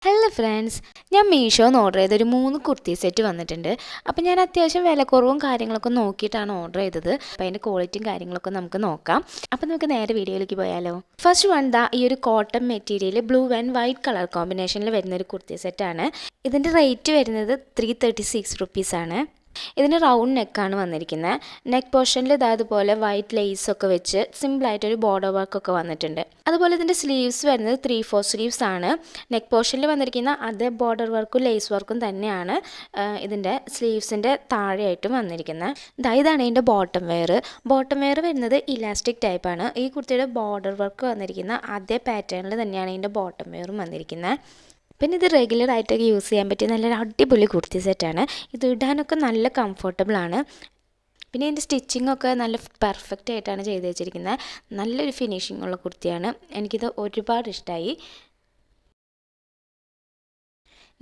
Hello friends, ഞാൻ മീഷോന്ന് order ചെയ്തൊരു 3 kurti set വന്നിട്ടുണ്ട്. അപ്പോൾ ഞാൻ അത്യാവശ്യം വിലക്കുറവും കാര്യങ്ങളൊക്കെ നോക്കിയിട്ടാണ് ഓർഡർ ചെയ്തത്. അപ്പോൾ അതിൻ്റെ ക്വാളിറ്റിയും കാര്യങ്ങളൊക്കെ നമുക്ക് നോക്കാം. അപ്പോൾ നമുക്ക് നേരെ വീഡിയോയിലേക്ക് പോയാലോ. ഫസ്റ്റ് വൺ ഈ ഒരു cotton material blue and white colour കോമ്പിനേഷനിൽ വരുന്നൊരു കുർത്തി സെറ്റാണ്. ഇതിൻ്റെ റേറ്റ് വരുന്നത് 336 റുപ്പീസാണ്. ഇതിന് റൗണ്ട് നെക്കാണ് വന്നിരിക്കുന്നത്. നെക്ക് പോർഷനിൽ ഇതുപോലെ വൈറ്റ് ലേസൊക്കെ വെച്ച് സിമ്പിളായിട്ടൊരു ബോർഡർ വർക്കൊക്കെ വന്നിട്ടുണ്ട്. അതുപോലെ ഇതിൻ്റെ സ്ലീവ്സ് വരുന്നത് 3/4 സ്ലീവ്സ് ആണ്. നെക്ക് പോർഷനിൽ വന്നിരിക്കുന്ന അതേ ബോർഡർ വർക്കും ലേസ് വർക്കും തന്നെയാണ് ഇതിൻ്റെ സ്ലീവ്സിൻ്റെ താഴെയായിട്ടും വന്നിരിക്കുന്നത്. ഇതാണ് ഇതിൻ്റെ ബോട്ടം വെയർ. ബോട്ടം വെയർ വരുന്നത് ഇലാസ്റ്റിക് ടൈപ്പാണ്. ഈ കുർത്തിയുടെ ബോർഡർ വർക്ക് വന്നിരിക്കുന്ന അതേ പാറ്റേണിൽ തന്നെയാണ് ഇതിൻ്റെ ബോട്ടം വെയറും വന്നിരിക്കുന്നത്. പിന്നെ ഇത് റെഗുലറായിട്ടൊക്കെ യൂസ് ചെയ്യാൻ പറ്റിയ നല്ലൊരു അടിപൊളി കുർത്തി സെറ്റാണ്. ഇത് ഇടാനൊക്കെ നല്ല കംഫർട്ടബിളാണ്. പിന്നെ ഇതിൻ്റെ സ്റ്റിച്ചിങ്ങൊക്കെ നല്ല പെർഫെക്റ്റ് ആയിട്ടാണ് ചെയ്ത് വെച്ചിരിക്കുന്നത്. നല്ലൊരു ഫിനിഷിംഗ് ഉള്ള കുർത്തിയാണ്. എനിക്കിത് ഒരുപാട് ഇഷ്ടമായി.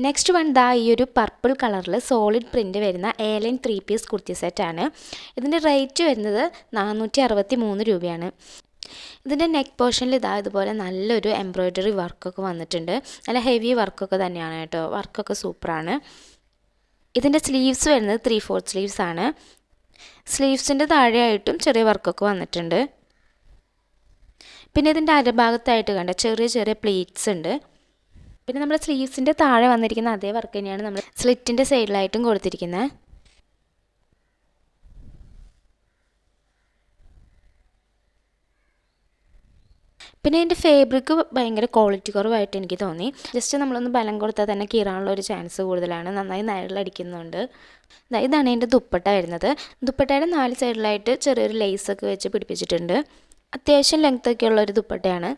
നെക്സ്റ്റ് വൺ ഈ ഒരു പർപ്പിൾ കളറിൽ സോളിഡ് പ്രിൻറ്റ് വരുന്ന A-line 3 പീസ് കുർത്തി സെറ്റാണ്. ഇതിൻ്റെ റേറ്റ് വരുന്നത് 463 രൂപയാണ്. ഇതിൻ്റെ നെക്ക് പോർഷനിൽ ഇതുപോലെ നല്ലൊരു എംബ്രോയ്ഡറി വർക്കൊക്കെ വന്നിട്ടുണ്ട്. നല്ല ഹെവി വർക്കൊക്കെ തന്നെയാണ് കേട്ടോ. വർക്കൊക്കെ സൂപ്പറാണ്. ഇതിൻ്റെ സ്ലീവ്സ് വരുന്നത് 3/4 സ്ലീവ്സ് ആണ്. സ്ലീവ്സിൻ്റെ താഴെയായിട്ടും ചെറിയ വർക്കൊക്കെ വന്നിട്ടുണ്ട്. പിന്നെ ഇതിൻ്റെ അരഭാഗത്തായിട്ട് കണ്ട ചെറിയ ചെറിയ പ്ലീറ്റ്സ് ഉണ്ട്. പിന്നെ നമ്മുടെ സ്ലീവ്സിൻ്റെ താഴെ വന്നിരിക്കുന്ന അതേ വർക്ക് തന്നെയാണ് നമ്മൾ സ്ലിറ്റിൻ്റെ സൈഡിലായിട്ടും കൊടുത്തിരിക്കുന്നത്. പിന്നെ ഇതിൻ്റെ ഫേബ്രിക്ക് ഭയങ്കര ക്വാളിറ്റി കുറവായിട്ട് എനിക്ക് തോന്നി. ജസ്റ്റ് നമ്മളൊന്ന് ബലം കൊടുത്താൽ തന്നെ കീറാനുള്ള ഒരു ചാൻസ് കൂടുതലാണ്. നന്നായി നിഴലടിക്കുന്നുണ്ട്. ഇതാണ് ഇതിൻ്റെ ദുപ്പട്ട വരുന്നത്. ദുപ്പട്ടയുടെ 4 സൈഡിലായിട്ട് ചെറിയൊരു ലേസൊക്കെ വെച്ച് പിടിപ്പിച്ചിട്ടുണ്ട്. അത്യാവശ്യം ലെങ്ത്തൊക്കെ ഉള്ളൊരു ദുപ്പട്ടയാണ്.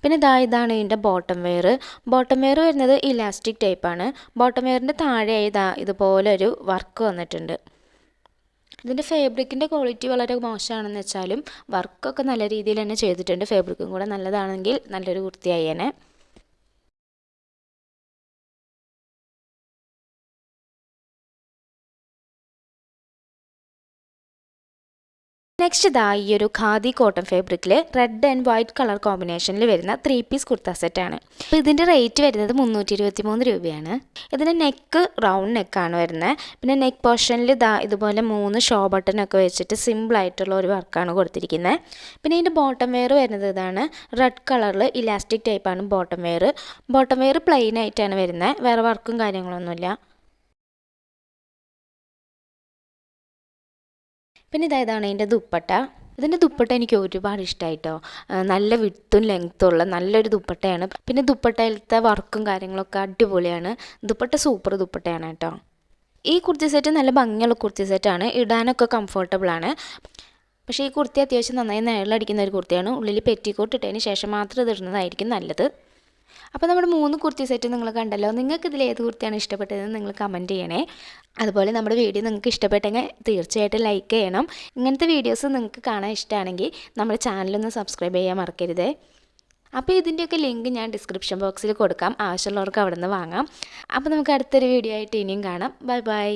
പിന്നെ ഇതാണ് ഇതിൻ്റെ ബോട്ടം വെയർ. ബോട്ടം വെയർ വരുന്നത് ഇലാസ്റ്റിക് ടൈപ്പാണ്. ബോട്ടം വെയറിൻ്റെ താഴെ ഇതുപോലെ ഒരു വർക്ക് വന്നിട്ടുണ്ട്. ഇതിൻ്റെ ഫേബ്രിക്കിൻ്റെ ക്വാളിറ്റി വളരെ മോശമാണെന്ന് വെച്ചാലും വർക്കൊക്കെ നല്ല രീതിയിൽ തന്നെ ചെയ്തിട്ടുണ്ട്. ഫേബ്രിക്കും കൂടെ നല്ലതാണെങ്കിൽ നല്ലൊരു കുർത്തിയായേനെ. നെക്സ്റ്റ് ഈ ഒരു ഖാദി കോട്ടൺ ഫാബ്രിക്കിൽ റെഡ് ആൻഡ് വൈറ്റ് കളർ കോമ്പിനേഷനിൽ വരുന്ന 3 പീസ് കുർത്ത സെറ്റാണ്. അപ്പോൾ ഇതിൻ്റെ റേറ്റ് വരുന്നത് 323 രൂപയാണ്. ഇതിൻ്റെ നെക്ക് റൗണ്ട് നെക്കാണ് വരുന്നത്. പിന്നെ നെക്ക് പോർഷനിൽ ഇതുപോലെ 3 ഷോ ബട്ടണൊക്കെ വെച്ചിട്ട് സിമ്പിളായിട്ടുള്ള ഒരു വർക്കാണ് കൊടുത്തിരിക്കുന്നത്. പിന്നെ ഇതിൻ്റെ ബോട്ടം വെയർ വരുന്നത് ഇതാണ്. റെഡ് കളറിൽ ഇലാസ്റ്റിക് ടൈപ്പാണ് bottom wear. Bottom wear plain ആയിട്ടാണ് വരുന്നത്. വേറെ വർക്കും കാര്യങ്ങളൊന്നുമില്ല. പിന്നെ ഇതാണ് ഇതിൻ്റെ ദുപ്പട്ട. ഇതിൻ്റെ ദുപ്പട്ട എനിക്ക് ഒരുപാട് ഇഷ്ടമായിട്ടോ. നല്ല വിട്ടും ലെങ്ത്തുള്ള നല്ലൊരു ദുപ്പട്ടയാണ്. പിന്നെ ദുപ്പട്ടയിലത്തെ വർക്കും കാര്യങ്ങളൊക്കെ അടിപൊളിയാണ്. ദുപ്പട്ട സൂപ്പർ ദുപ്പട്ടയാണ് കേട്ടോ. ഈ കുർത്തി സെറ്റ് നല്ല ഭംഗിയുള്ള കുർത്തി സെറ്റാണ്. ഇടാനൊക്കെ കംഫർട്ടബിളാണ്. പക്ഷേ ഈ കുർത്തി അത്യാവശ്യം നന്നായി നിഴലടിക്കുന്ന ഒരു കുർത്തിയാണ്. ഉള്ളിൽ പെറ്റിക്കോട്ട് ഇട്ടതിന് ശേഷം മാത്രം ഇത് ഇടുന്നതായിരിക്കും നല്ലത്. അപ്പോൾ നമ്മുടെ 3 കുർത്തി സെറ്റ് നിങ്ങൾ കണ്ടല്ലോ. നിങ്ങൾക്ക് ഇതിൽ ഏത് കുർത്തിയാണ് ഇഷ്ടപ്പെട്ടതെന്ന് നിങ്ങൾ കമൻറ്റ് ചെയ്യണേ. അതുപോലെ നമ്മുടെ വീഡിയോ നിങ്ങൾക്ക് ഇഷ്ടപ്പെട്ടെങ്കിൽ തീർച്ചയായിട്ടും ലൈക്ക് ചെയ്യണം. ഇങ്ങനത്തെ വീഡിയോസ് നിങ്ങൾക്ക് കാണാൻ ഇഷ്ടമാണെങ്കിൽ നമ്മുടെ ചാനലൊന്ന് സബ്സ്ക്രൈബ് ചെയ്യാൻ മറക്കരുത്. അപ്പോൾ ഇതിൻ്റെയൊക്കെ ലിങ്ക് ഞാൻ ഡിസ്ക്രിപ്ഷൻ ബോക്സിൽ കൊടുക്കാം. ആവശ്യമുള്ളവർക്ക് അവിടെ നിന്ന് വാങ്ങാം. അപ്പോൾ നമുക്ക് അടുത്തൊരു വീഡിയോ ആയിട്ട് ഇനിയും കാണാം. Bye bye.